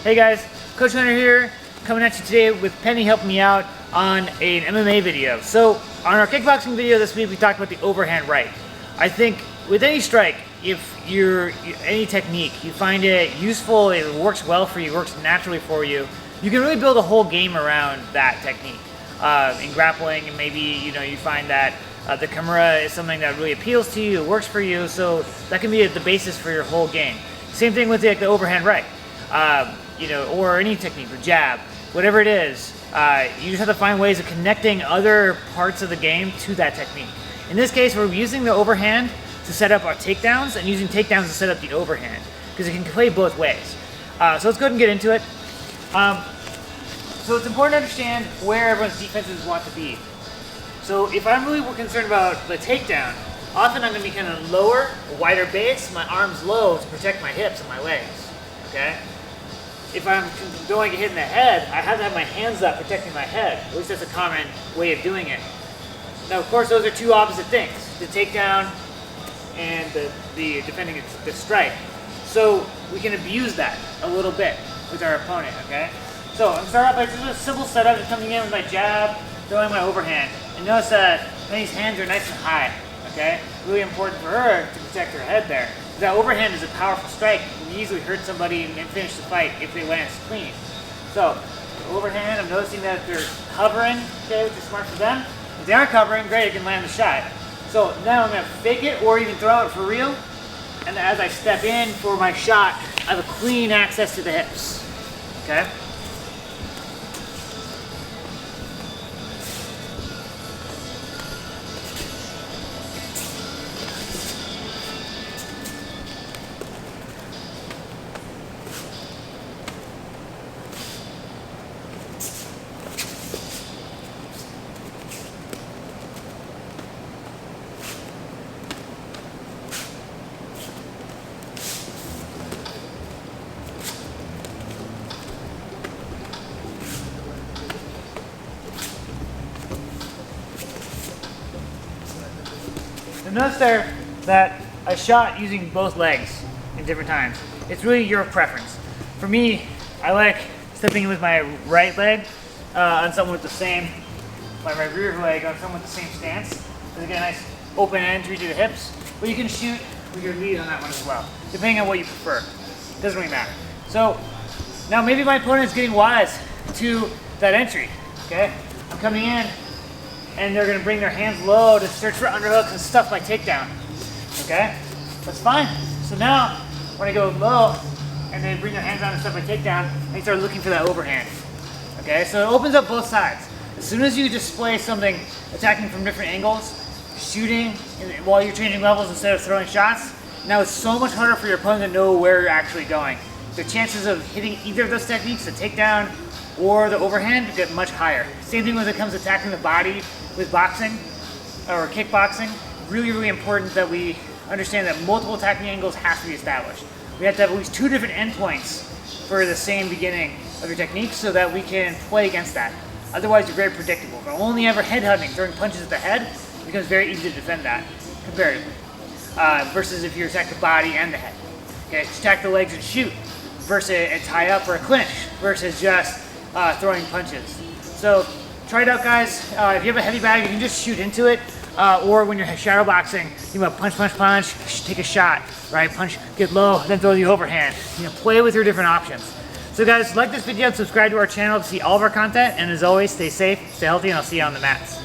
Hey guys, Coach Hunter here, coming at you today with Penny helping me out on an MMA video. So on our kickboxing video this week, we talked about the overhand right. I think with any strike, if any technique, you find it useful, it works well for you, works naturally for you, you can really build a whole game around that technique. In grappling, and maybe you find that the Kimura is something that really appeals to you, it works for you, so that can be the basis for your whole game. Same thing with the overhand right. Or any technique, or jab, whatever it is, you just have to find ways of connecting other parts of the game to that technique. In this case, we're using the overhand to set up our takedowns and using takedowns to set up the overhand, because it can play both ways. So let's go ahead and get into it. So it's important to understand where everyone's defenses want to be. So if I'm really concerned about the takedown, often I'm going to be kind of lower, wider base, my arms low to protect my hips and my legs. Okay? If I'm going to hit in the head, I have to have my hands up protecting my head. At least that's a common way of doing it. Now, of course, those are two opposite things: the takedown and the defending the strike. So we can abuse that a little bit with our opponent. Okay. So I'm starting off by just a simple setup, just coming in with my jab, throwing my overhand, and notice that Penny's hands are nice and high. Okay. Really important for her to protect her head there. That overhand is a powerful strike. You can easily hurt somebody and finish the fight if they land clean. So, overhand, I'm noticing that they're covering, okay, which is smart for them. If they aren't covering, great, I can land the shot. So now I'm going to fake it or even throw it for real. And as I step in for my shot, I have a clean access to the hips. Okay? Notice there that I shot using both legs in different times. It's really your preference. For me, I like stepping in with my right leg on someone with the same, my rear leg on someone with the same stance. To get a nice open entry to the hips. But you can shoot with your lead on that one as well, depending on what you prefer. It doesn't really matter. So now maybe my opponent is getting wise to that entry. Okay, I'm coming in, and they're going to bring their hands low to search for underhooks and stuff my takedown. Okay? That's fine. So now, when I go low, and they bring their hands down and stuff my takedown, they start looking for that overhand. Okay? So it opens up both sides. As soon as you display something attacking from different angles, shooting while you're changing levels instead of throwing shots, now it's so much harder for your opponent to know where you're actually going. The chances of hitting either of those techniques, the takedown or the overhand, get much higher. Same thing when it comes to attacking the body with boxing or kickboxing. Really, really important that we understand that multiple attacking angles have to be established. We have to have at least two different endpoints for the same beginning of your technique so that we can play against that. Otherwise, you're very predictable. If you're only ever headhunting, throwing punches at the head, it becomes very easy to defend that comparatively. Versus if you attack the body and the head. Okay, if you attack the legs and shoot versus a tie up or a clinch versus just throwing punches. So try it out, guys. If you have a heavy bag, you can just shoot into it. Or when you're shadow boxing, you know, punch, punch, punch, take a shot, right? Punch, get low, then throw the overhand. You know, play with your different options. So guys, like this video and subscribe to our channel to see all of our content. And as always, stay safe, stay healthy, and I'll see you on the mats.